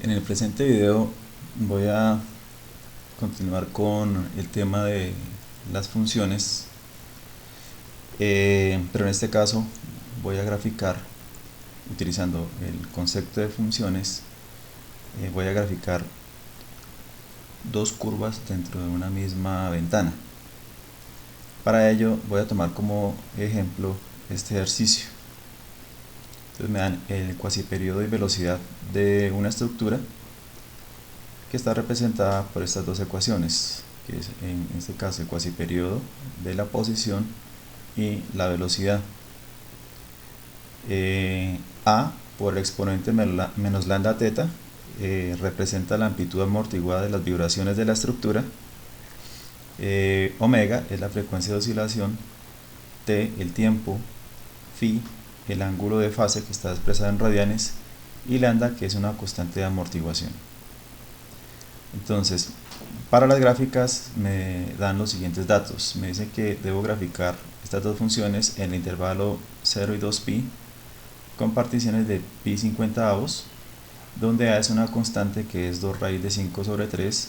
En el presente video voy a continuar con el tema de las funciones, pero en este caso voy a graficar utilizando el concepto de funciones. Voy a graficar dos curvas dentro de una misma ventana. Para ello voy a tomar como ejemplo este ejercicio. Entonces me dan el cuasiperiodo y velocidad de una estructura que está representada por estas dos ecuaciones, que es en este caso el cuasiperiodo de la posición y la velocidad. A por el exponente menos lambda teta representa la amplitud amortiguada de las vibraciones de la estructura. Omega es la frecuencia de oscilación, T el tiempo, phi el ángulo de fase que está expresado en radianes y lambda que es una constante de amortiguación. Entonces, para las gráficas me dan los siguientes datos. Me dice que debo graficar estas dos funciones en el intervalo 0 y 2pi con particiones de pi 50avos, donde A es una constante que es 2 raíz de 5 sobre 3,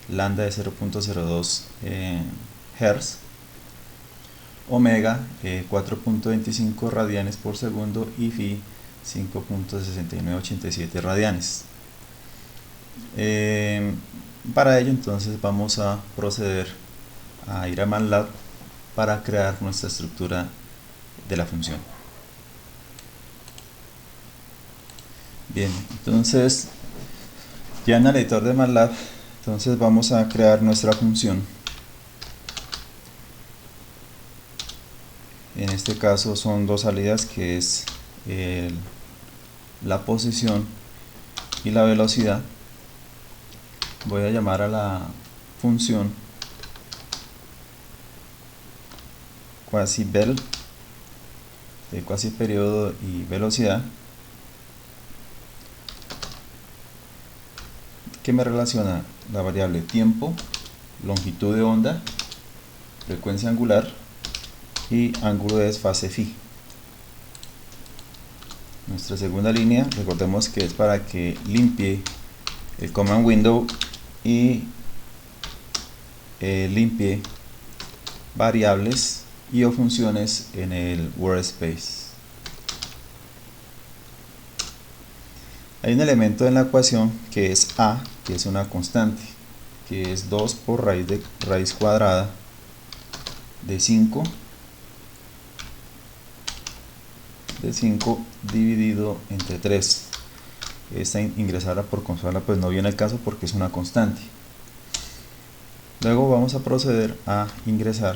lambda de 0.02 Hz, omega 4.25 radianes por segundo y phi 5.6987 radianes. Para ello entonces vamos a proceder a ir a MATLAB para crear nuestra estructura de la función. Bien, entonces ya en el editor de MATLAB entonces vamos a crear nuestra función. En este caso son dos salidas, que es la posición y la velocidad. Voy a llamar a la función quasi-vel de cuasiperiodo y velocidad, que me relaciona la variable tiempo, longitud de onda, frecuencia angular y ángulo de desfase phi. Nuestra segunda línea, recordemos que es para que limpie el command window y limpie variables y o funciones en el workspace. Hay un elemento en la ecuación que es A, que es una constante, que es 2 por raíz cuadrada de 5 dividido entre 3. Esta ingresarla por consola pues no viene al caso porque es una constante. Luego vamos a proceder a ingresar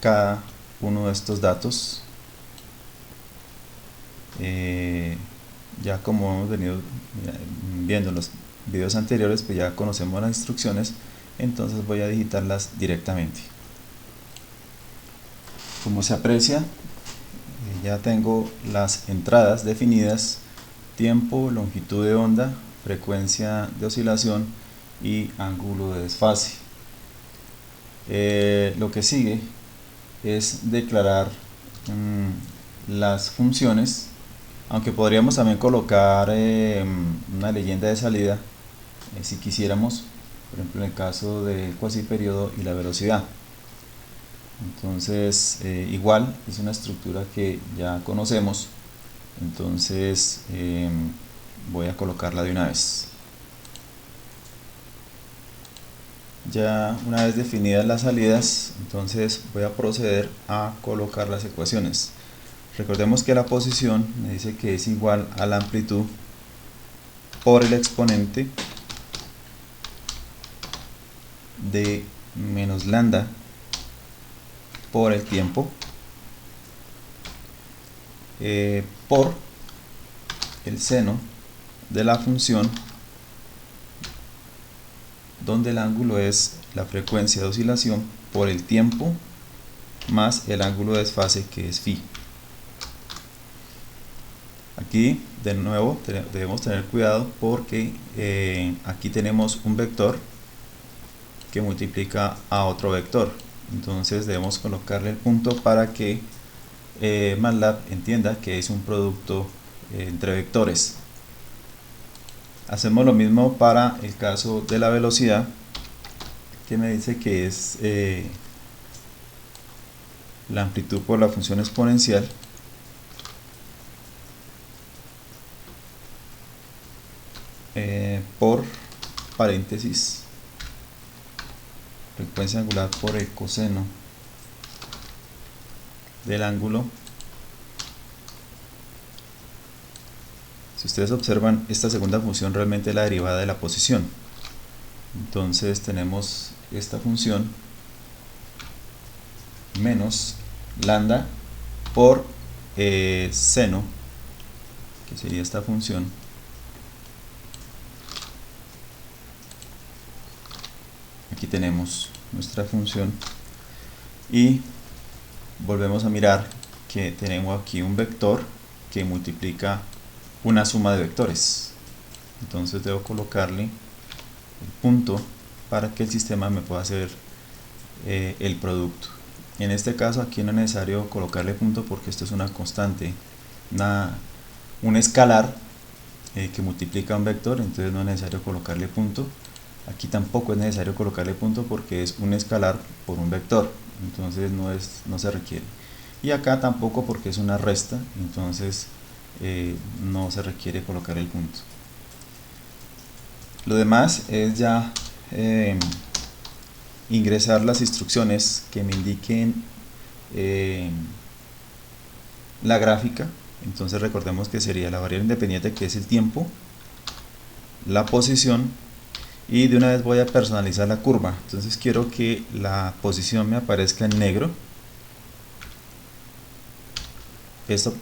cada uno de estos datos. Ya como hemos venido viendo en los videos anteriores, pues ya conocemos las instrucciones, entonces voy a digitarlas directamente. Como se aprecia, ya tengo las entradas definidas: tiempo, longitud de onda, frecuencia de oscilación y ángulo de desfase. Lo que sigue es declarar las funciones, aunque podríamos también colocar una leyenda de salida si quisiéramos, por ejemplo en el caso del cuasiperiodo y la velocidad. Entonces igual es una estructura que ya conocemos, entonces voy a colocarla de una vez. Ya una vez definidas las salidas, entonces voy a proceder a colocar las ecuaciones. Recordemos que la posición me dice que es igual a la amplitud por el exponente de menos lambda por el tiempo por el seno de la función, donde el ángulo es la frecuencia de oscilación por el tiempo más el ángulo de desfase, que es phi. Aquí de nuevo debemos tener cuidado porque aquí tenemos un vector que multiplica a otro vector, entonces debemos colocarle el punto para que MATLAB entienda que es un producto entre vectores. Hacemos lo mismo para el caso de la velocidad, que me dice que es la amplitud por la función exponencial por paréntesis frecuencia angular por el coseno del ángulo. Si ustedes observan, esta segunda función realmente es la derivada de la posición. Entonces tenemos esta función menos lambda por seno, que sería esta función, aquí tenemos nuestra función, y volvemos a mirar que tenemos aquí un vector que multiplica una suma de vectores. Entonces debo colocarle el punto para que el sistema me pueda hacer el producto. En este caso aquí no es necesario colocarle punto porque esto es una constante, un escalar que multiplica un vector, entonces no es necesario colocarle punto. Aquí tampoco es necesario colocarle punto porque es un escalar por un vector, entonces no se requiere. Y acá tampoco porque es una resta, entonces no se requiere colocar el punto. Lo demás es ya ingresar las instrucciones que me indiquen la gráfica. Entonces recordemos que sería la variable independiente, que es el tiempo, la posición, y de una vez voy a personalizar la curva. Entonces quiero que la posición me aparezca en negro. Esto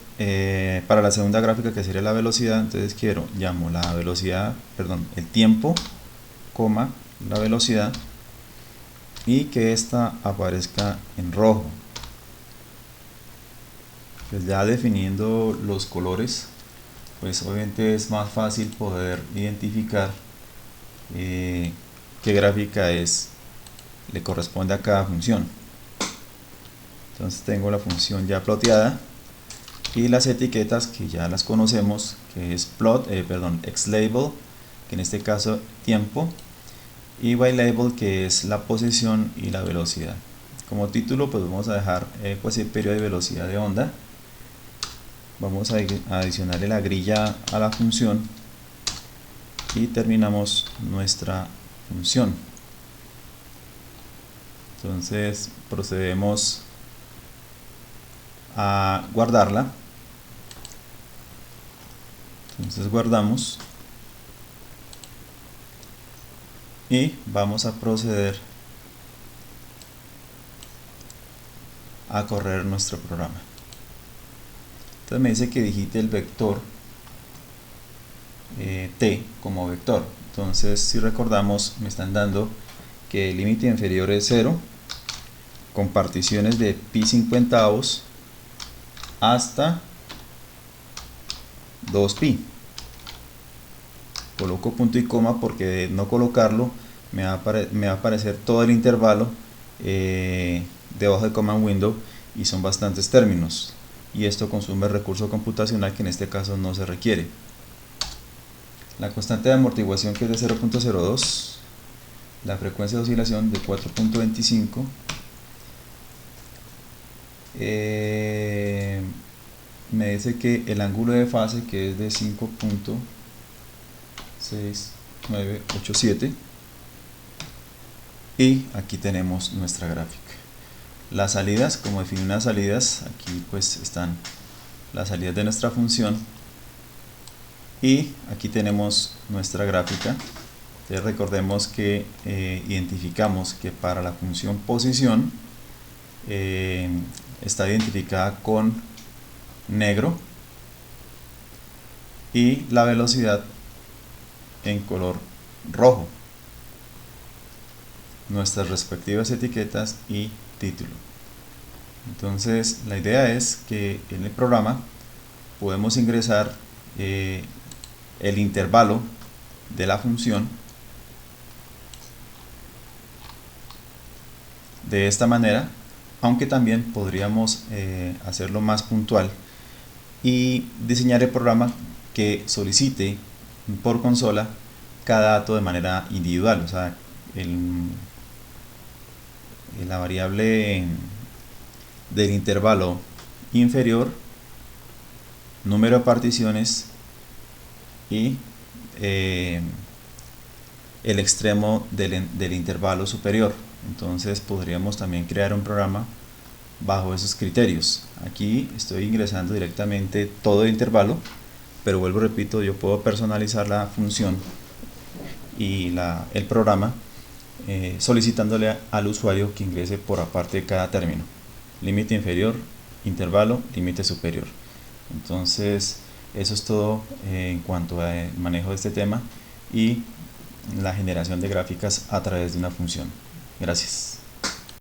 para la segunda gráfica, que sería la velocidad, entonces llamo la velocidad, perdón, el tiempo, coma, la velocidad, y que esta aparezca en rojo. Pues ya definiendo los colores, pues obviamente es más fácil poder identificar qué gráfica le corresponde a cada función. Entonces tengo la función ya ploteada y las etiquetas que ya las conocemos, que es xLabel, que en este caso tiempo, y YLabel, que es la posición y la velocidad. Como título pues vamos a dejar pues el periodo de velocidad de onda. Vamos a adicionarle la grilla a la función y terminamos nuestra función. Entonces procedemos a guardarla. Entonces guardamos y vamos a proceder a correr nuestro programa. Entonces me dice que digite el vector t como vector. Entonces, si recordamos, me están dando que el límite inferior es 0 con particiones de pi 50avos hasta 2pi. Coloco punto y coma porque de no colocarlo me va a aparecer todo el intervalo debajo de command window, y son bastantes términos, y esto consume recurso computacional que en este caso no se requiere. La constante de amortiguación, que es de 0.02, la frecuencia de oscilación de 4.25, me dice que el ángulo de fase, que es de 5.6987, y aquí tenemos nuestra gráfica. Las salidas, como definí unas salidas, aquí pues están las salidas de nuestra función, y aquí tenemos nuestra gráfica. Entonces recordemos que identificamos que para la función posición está identificada con negro y la velocidad en color rojo, nuestras respectivas etiquetas y título. Entonces la idea es que en el programa podemos ingresar el intervalo de la función de esta manera, aunque también podríamos hacerlo más puntual y diseñar el programa que solicite por consola cada dato de manera individual. O sea, la variable del intervalo inferior, número de particiones y el extremo del intervalo superior. Entonces podríamos también crear un programa bajo esos criterios. Aquí estoy ingresando directamente todo el intervalo, pero vuelvo, repito, yo puedo personalizar la función y el programa solicitándole al usuario que ingrese por aparte de cada término: límite inferior, intervalo, límite superior. Entonces eso es todo en cuanto al manejo de este tema y la generación de gráficas a través de una función. Gracias.